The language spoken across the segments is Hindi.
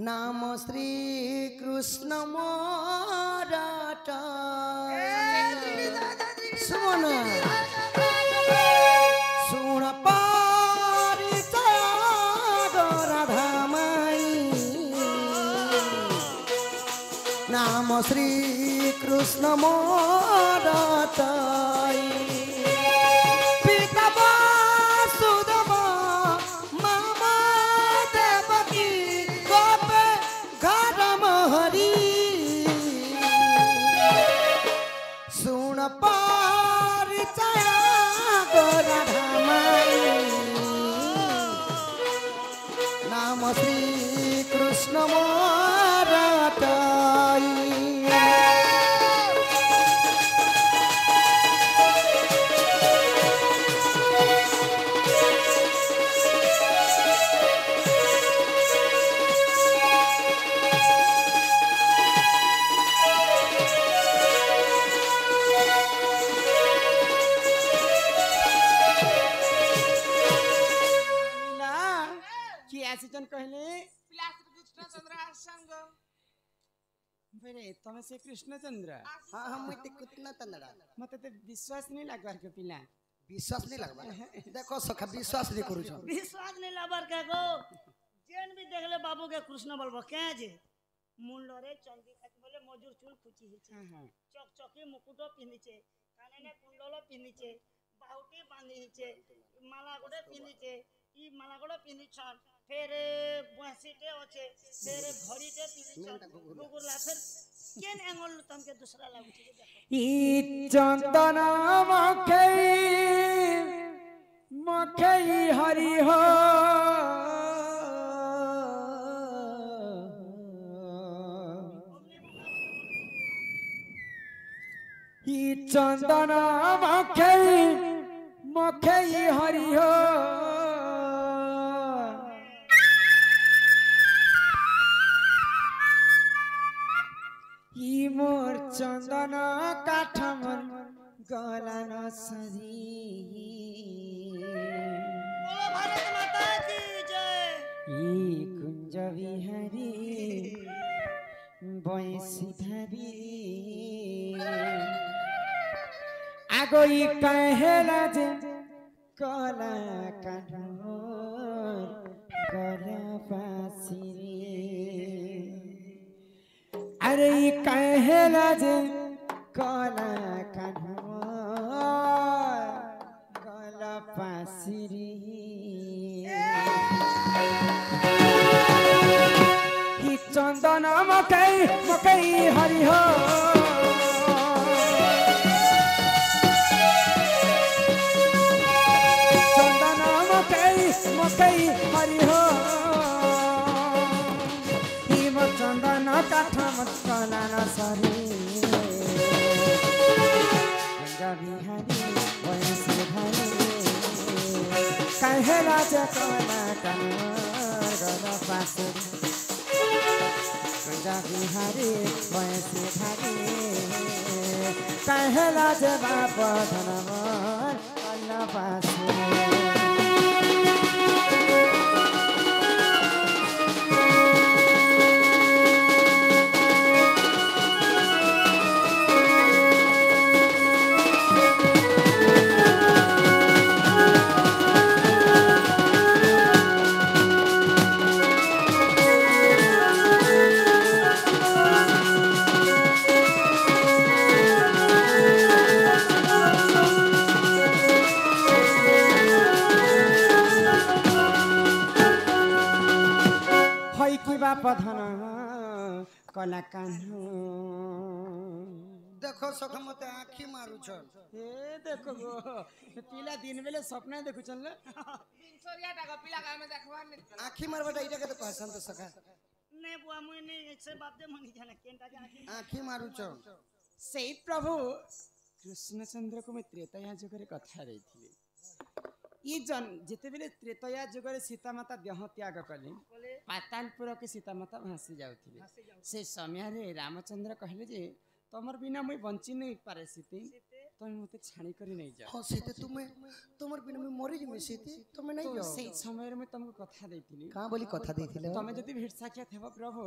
नाम श्री कृष्ण मोराटा सुन सुन परिचय राधामाई नाम श्री कृष्ण मोराटाई नाम श्री कृष्ण मोराटाई कहले बरे तमे से कृष्णचंद्र हां हम मते कितना तंदड़ा मते तो विश्वास नहीं लागबार के पिला विश्वास नहीं लगबा देखो सखा विश्वास नहीं करू छ विश्वास नहीं लागबार के गो जेन भी देखले बाबू के कृष्ण बोलबो के जे मुंडो रे चंदी खाती बोले मजूर चूल कुची हिचे चकचकी मुकुटो पिनिचे काने ने कुंडलो पिनिचे बाहुटी बांधी हिचे माला गोडे पिनिचे ई माला गोडे पिनिछन फिर बंसीटे होचे फिर घड़ीटे पिनिछन गुगुरला फिर केन एंगल तमके दूसरा लागु छे देखो ई चंदन मखई हरि हो ई चंदन मखई हरि हो मोर चंदन काठमन गलन सजी भारत माता की जय ई कुंज विहारी बंसी धरी आगो ई कहेला जे कला काठमन गला पासिरी अरे कहेला जे कला कान्हा गला पासिरी ही चंदन मकई हरि हो चंदन मकई हरि हो चंदन काठा मस्कला न सरी गंगा बिहारी वैसे धरी कहेला जकला कनवर गला पासरी गंगा बिहारी वैसे धरी कहेला जबा पधनवर गला पासरी पधन कला कान्हा देखो सखा मते आखी मारू छ ए देखो गो पिला दिन बेले सपना देखु चल 300 टाका पिला का में देखवा नहीं आखी मारबटा इटा के तो कहसन तो सखा ने बुआ मुई ने से बाप दे मनी जाने केनटा के आखी मारू छ से प्रभु कृष्णचंद्र को मैं त्रेताया जुगरे कथा रही ये जन जिते बेले त्रेतया जुगरे सीता माता देह त्याग कले पातालपुर के सीता माता भासी जाउथिले से समय रे रामचंद्र कहले जे तमर बिना मुई बंची नहीं पारे सीते তুমি মতে ছানি করে নেই যাও हाँ सीते तुम्हें तुम्हारे बिना मैं मरी जिमे सीते तुम्हें नहीं तो जाओ সেই সময়ের মই তোমাকে কথা দেইতিলি कहाँ बोली कथा देथिले তুমি যদি ভেট সাক্ষাৎ হেব প্রভু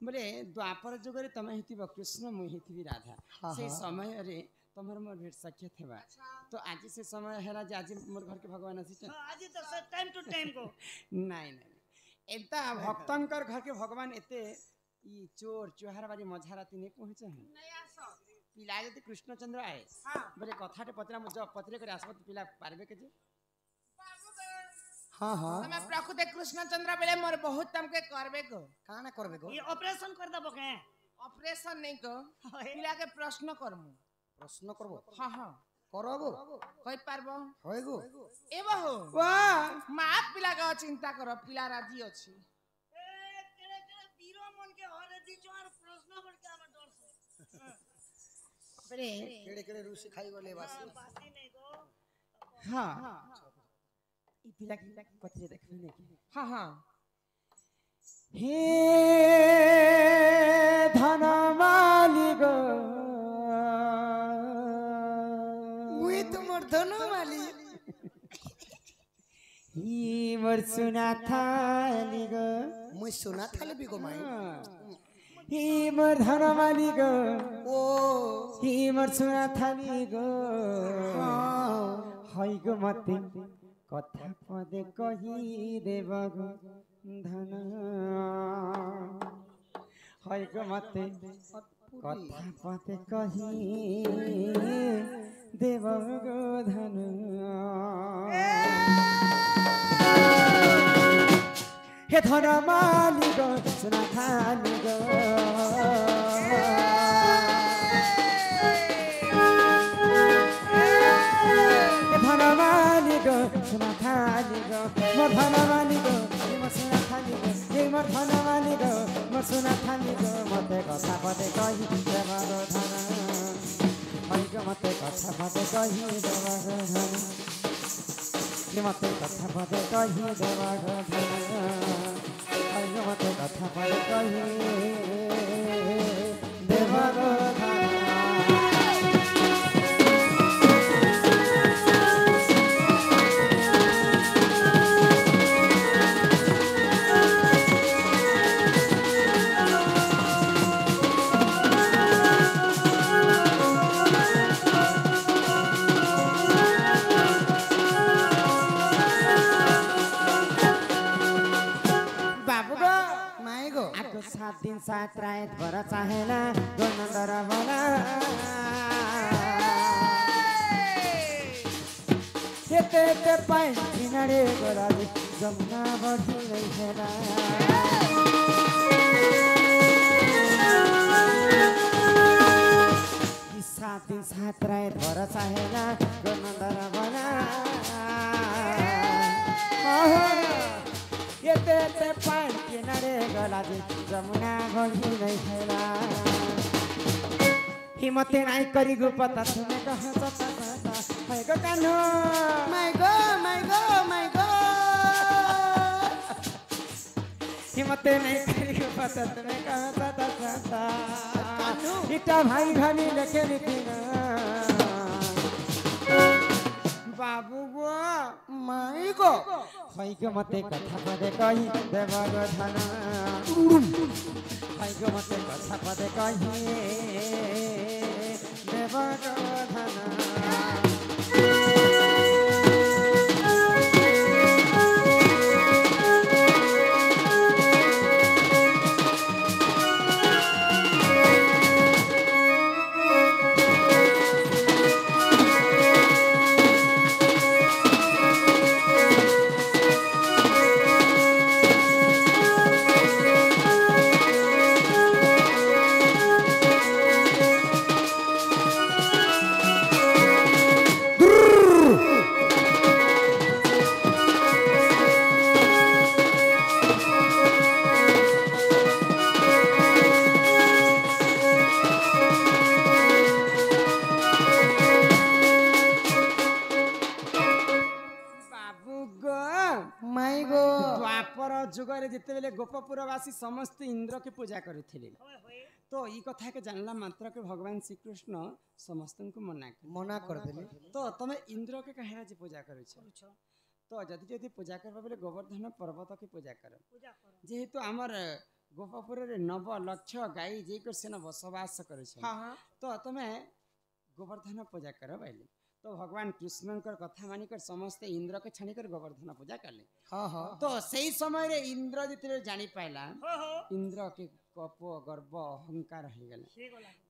বলে দ্বাপর যুগরে তুমি হেতিব কৃষ্ণ মই হেতিবি রাধা সেই সমୟରେ তোমার মোর ভেট সাক্ষাৎ হেবা তো আজি সে সময় হেলা যে আজি মোর ঘরকে ভগবান আসিছেন आज तो सर टाइम टू टाइम को নাই নাই এতা ভক্তঙ্কর ঘরকে ভগবান এতে ই চোর চুহারবাড়ি মঝারাতি নেই পৌঁছে হ্যাঁ नहीं आसो পিলা যদি কৃষ্ণচন্দ্র আয়ে हाँ বলে কথাটা পচরা মু পত্রে করে আসব তো পিলা পারবে কে যে बाबू गो हाँ हाँ તમે પ્રકૃતિ કૃષ્ણચંદ્ર બેલે મોર बहुत તમકે કરબે ગો कहाँ ना करबे गो ये ऑपरेशन कर दबो के ऑपरेशन नहीं को पिला के प्रश्न करमु प्रश्न करबो हाँ हाँ करबो कहि पारबो होय गो ए बहु বাহ मात पिला के चिंता करो पिला राजी अछि ए केरे केरे वीरो मन के हरे दी जोर प्रश्न कर के हम डर से বলে केड़े केड़े रूसी खाई वाले बासी बासी नहीं गो হ্যাঁ ই পিলা কি পত্রে দেখবে নাকি हाँ हाँ হে ধনমালি গো मुई तुमर धनो वाली হি মোর সুনা থালি গো मुई सुना थाले भी गो माई হি মোর ধনমালি গো ओ হি মোর সুনা থালি গো हाँ হই গো মতে কথা পদে কহি দেব গো ধন হই গো মতে কথা পদে কহি দেব গো ধন হে ধন মালিক সোনা খালি গো ধন মালিক সোনা খালি গো মোর ধন মালিক মোর সোনা খালি গো এই মোর ধন মালিক মোর সোনা খালি গো মতে কথা পদে কহি দেব গো ধন হই গো মতে কথা পদে কহি দেব গো ধন মতে কথা পদে কহি দেব গো ধন হই গো মতে কথা পদে কহি দেব গো ধন बाबू गो माई गो आको 7 दिन 7 रात भर चाहेला गोनन्दर बोला तेते ते पाइ किनारे गोराली जमुना बढी नै खेला 7 दिन 7 रात भर चाहेला गोनन्दर बोला येते ते पाइ किनारे गोराली जमुना बढी नै खेला हिम्मत नाइ करी गुपता तुमे कह सता भएको कानो माई गो माई गो माई गो हिम्मत नाइ करी गुपता तुमे कह सता इटा भाई भानी लेके निकिना बाबू गो माई गो भएको मते कथा पदे कहि देव गो धन भएको मते कथा पदे कहि देव गो धन माई गो द्वापर जुगरे जितेबेले गोपपुरवासी समस्त इंद्र के पूजा करथिले तो ये कथा के जानला मात्र के भगवान श्री कृष्ण समस्त को मना कर देले तो तुम इंद्र के कहे जे पूजा करू तो जदि जदि पूजा करबा बेले गोवर्धन पर्वत के पूजा कर जेहेतु आमर गोपापुर रे 9 लाख गाई जे कर सेन बसवास करे तो तुम गोवर्धन पूजा कर बाइले तो भगवान कृष्ण कथा मानिकर समस्त इंद्र के छाणिकर गोवर्धन पूजा कले हाँ हाँ तो सही समय रे इंद्र जिते जानी पाइला इंद्र के कप गर्व अहंकार हो गले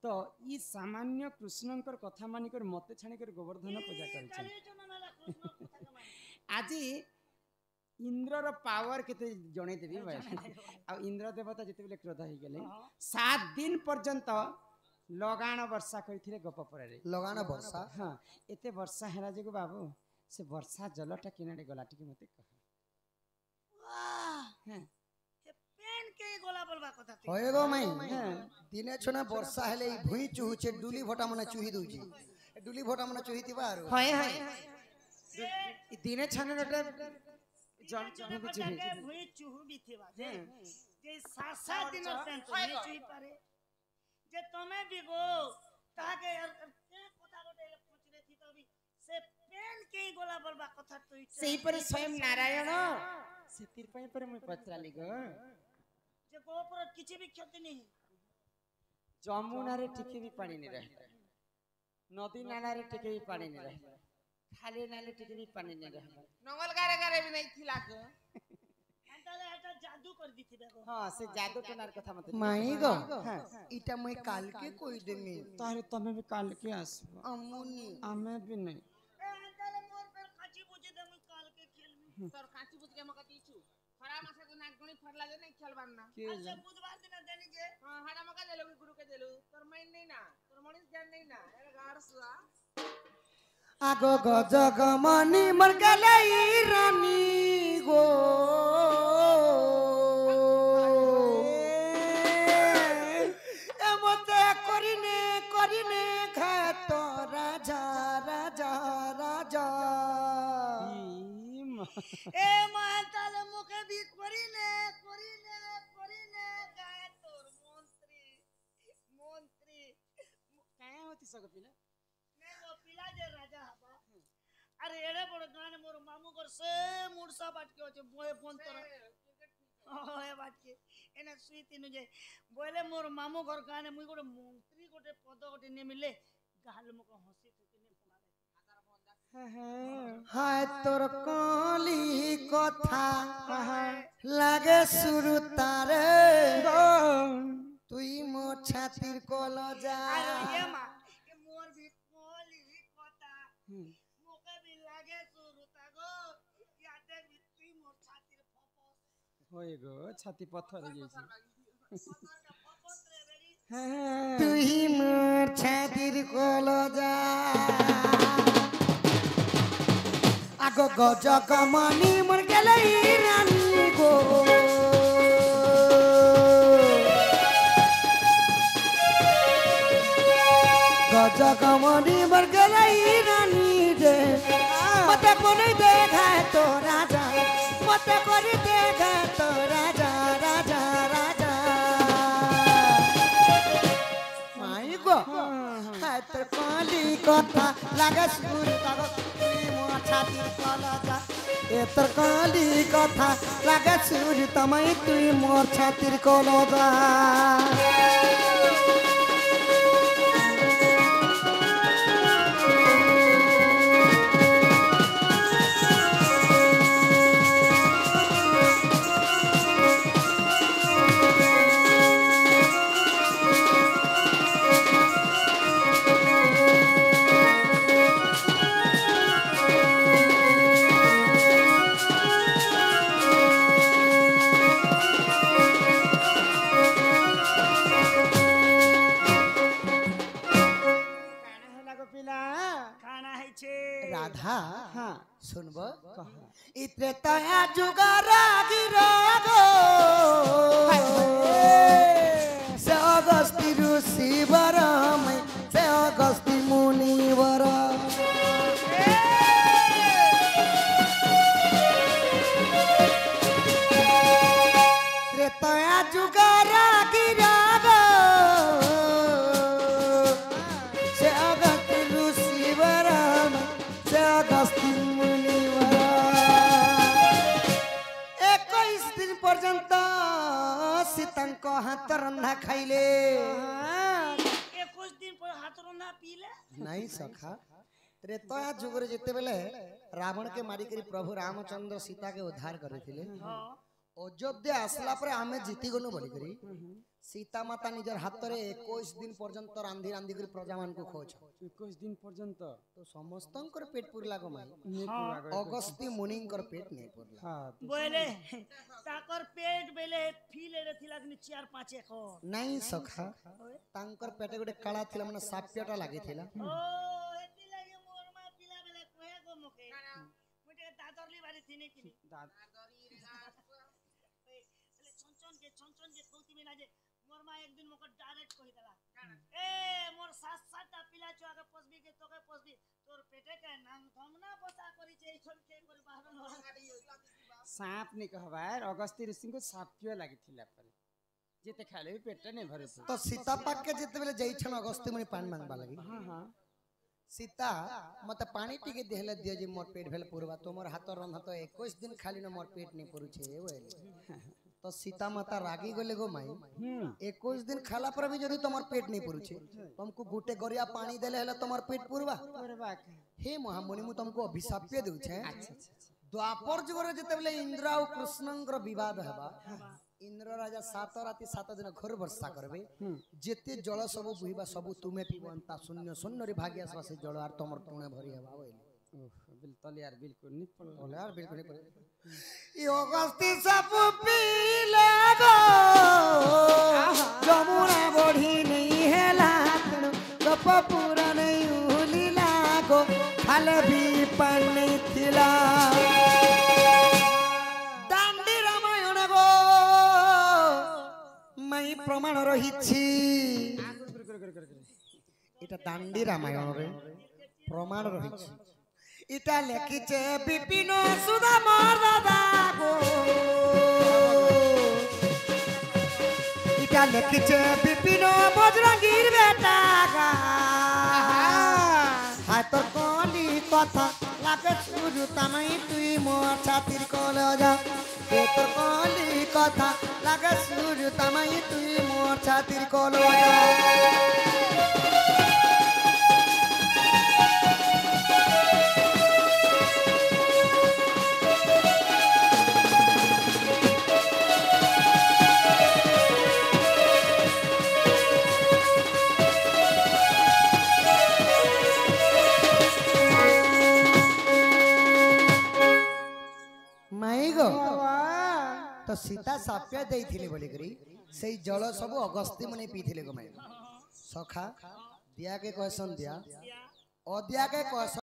तो ई सामान्य कृष्ण कथा मानिकर मते छाणिकर गोवर्धन पूजा कर आज इंद्रर पावर केते जणे देबी भाई आ इंद्र देवता जिते बेले क्रोध हो गले 7 दिन पर्यंत लगाण वर्षा करथिले गोपपुर रे लगाण वर्षा हाँ एते वर्षा हेला जे बाबू से वर्षा जलटा किनारे गला टिके मते कह वाह हां पेन के गोला बोलबा कथा होए गो माई दिने छना वर्षा हेले भुई चुहुचे डुली भोटा मने चुही दउची डुली भोटा मने चुही तिबा आरो होय होय दिने छने नटे जन जन भुई चुहु भी थिबा जे 7 दिन पेन भुई चुही पारे जे तमे भी गो ताके के कथा गोटे पचरे थी तो भी से पेन के गोला बोलबा कथा तो सेही पर स्वयं नारायण सेतिर पय पर मैं पचराली गो जे गोपर किछि भी क्षति नहीं जमुना रे टिके भी पानी नहीं रहे नदी नाला रे टिके भी पानी नहीं रहे खाली नाले टिके भी पानी नहीं रहे नंगल गारे गारे भी नहीं थिला गो अंतले हटा जादू कर दी थी देखो हां से जादू के नार कथा मत माई गो इटा मैं काल के कोई देमी तारे तमे भी काल के आसबो अमुनी आमे भी नहीं ए अंतले मोर पर खाची बुझे दे मैं काल के खेल में तोर काची बुझ के मका तीचू खरा मासे को नाक गणी फरला जे नहीं खेलबान ना अच्छा बुधवार दिन देनी जे हां हाडा मका देलो गुरु के देलो तोर माइन नहीं ना तोर मनीष ज्ञान नहीं ना ए गाड़ सुआ आगो गजग मनी मर गलई रानी गो ए मते करिने करिने खा तो राजा राजा राजा ए मांतल मुके भी करिने करिने करिने गाय तोर मंत्री मंत्री काय होती सग पिला मैं वो पिला जे राजा हबा अरे एड़े बड़ गान मोर मामू घर से मुड़सा बाट के होचे बोए फोन तर ओए बाट के एने सुई तीनु जे बोले मोर मामू घर गाने मुई गोटे मंत्री गोटे पद गोटे ने मिले गाल मुको हंसी थुकी ने पमारे हाय तोर काली कथा लागे सुरु तारे तुई मो छातिर कोल जा अरे ये मां के मोर भी कोली कथा मोके भी लागे सुरुता गो यादे भी तुई मोर छातिर फपस होय गो छाती पत्थर हो जाई फपस रे बेरी तुई मोर छातिर कोल जा आगो गजग मनी मर गलई रानी गो गजग मनी मर गलई रानी रे मते कोनी देखा तो राजा मते कोनी देखा तो राजा राजा राजा माई गो हाथ काली कथा लागे सुर तागो मो छाती कला जा एतर काली कथा लागे सुर तमई तुई मोर छातिर कला जा खाना है छे राधा हाँ सुनबो कहा इतने तया जुगारा गिरागो से अगस्ती ऋषि बरम से अगस्ती मुनि वर त्रेतया जुगारा गिरागो दिन पर्यंत सीतांक हाथ रंधा खाइले 21 दिन पर हाथ रंधा पीले नहीं सखा त्रेतया जुगरे जेते बेले रावण के मारी करी प्रभु रामचंद्र सीता के उद्धार करे थिले अयोध्या आसला पर आमे जीती गनु बोली करी सीता माता निजर हाथ रे 21 दिन पर्यंत रांधी रांधी करी प्रजा मान को खोज 21 दिन पर्यंत तो समस्तंकर पेट पुरला गो माई नहीं पूरा अगस्ती मुनिंकर पेट नहीं पुरला हाँ बोले ताकर पेट बेले फीले रे थिला कि 4-5 एकर नहीं सखा तांकर पेटे गोटे काला थिला माने साप्यटा लागि थिला ओ एति लागि मोर मा पिला बेले कोहे गो मुके मुटे दादरली बारी थिने कि छन के कौती में लाजे मोर मा एक दिन मोके डायरेक्ट कहि देला ए मोर 7-7 टा पिला छ आगे पसबी के तोके पसबी तोर पेटे के नाम धमना बसा करी छे छोड़ के कर बाहर सांप नहीं कहबार अगस्ती ऋषि को सापियो लागि थिला पर जेते खाले भी पेट नहीं भरे तो सीता पाक के जेते बेले जई छन अगस्ती मुनि पानी मांगबा लागि हां हां सीता मते पानी टिके देहले दियो जे मोर पेट भेल पुरवा तोमर हाथ रंधा तो 21 दिन खाली न मोर पेट नहीं पुरु छे ओले तो सीता माता रागी गले गो माई 21 दिन खाला पर भी जदी तोमर पेट नहीं पुरु छे तुमको गुटे गरिया पानी देले हला तोमर पेट पुरवा हे महामुनि मु तुमको अभिशाप्य देउ छे द्वापर जुगर जेते बेले इंद्र और कृष्णंकर विवाद हेबा इंद्र राजा 7 राति 7 दिन घर वर्षा करबे जेते जल सब बुहिबा सब तुमे पीबंता शून्य शून्य रे भाग्य आसबा से जल आर तोमर टुणे भरी हेबा ओइले बिल्कुल यार बिल्कुल नहीं पड़ यार बिल्कुल नहीं पड़े यो अगस्ती सब पीले गो जमुना बढ़ी नहीं है लातण गप पूरा नहीं उली लागो खाले भी पानी थिला दांडी रामायण गो मई प्रमाण रहिछि এটা দান্ডি রামায়ণ রে প্রমাণ রহিছে ইটা লেখিছে বিপিন সুদা মোর দাদা গো ইটা লেখিছে বিপিন বজরঙ্গীর বেটা গা হায় তোর কলি কথা লাগে সুজু তামাই তুই মোর ছাতির কলে যা তোর কলি কথা লাগে সুজু তামাই তুই মোর ছাতির কলে যা तो सीता साप्य देइथिले बोली करी सेई जल सब अगस्ती मुनि पीथिले गो माई सखा दिया के कहसन दिया अदिया के कहसन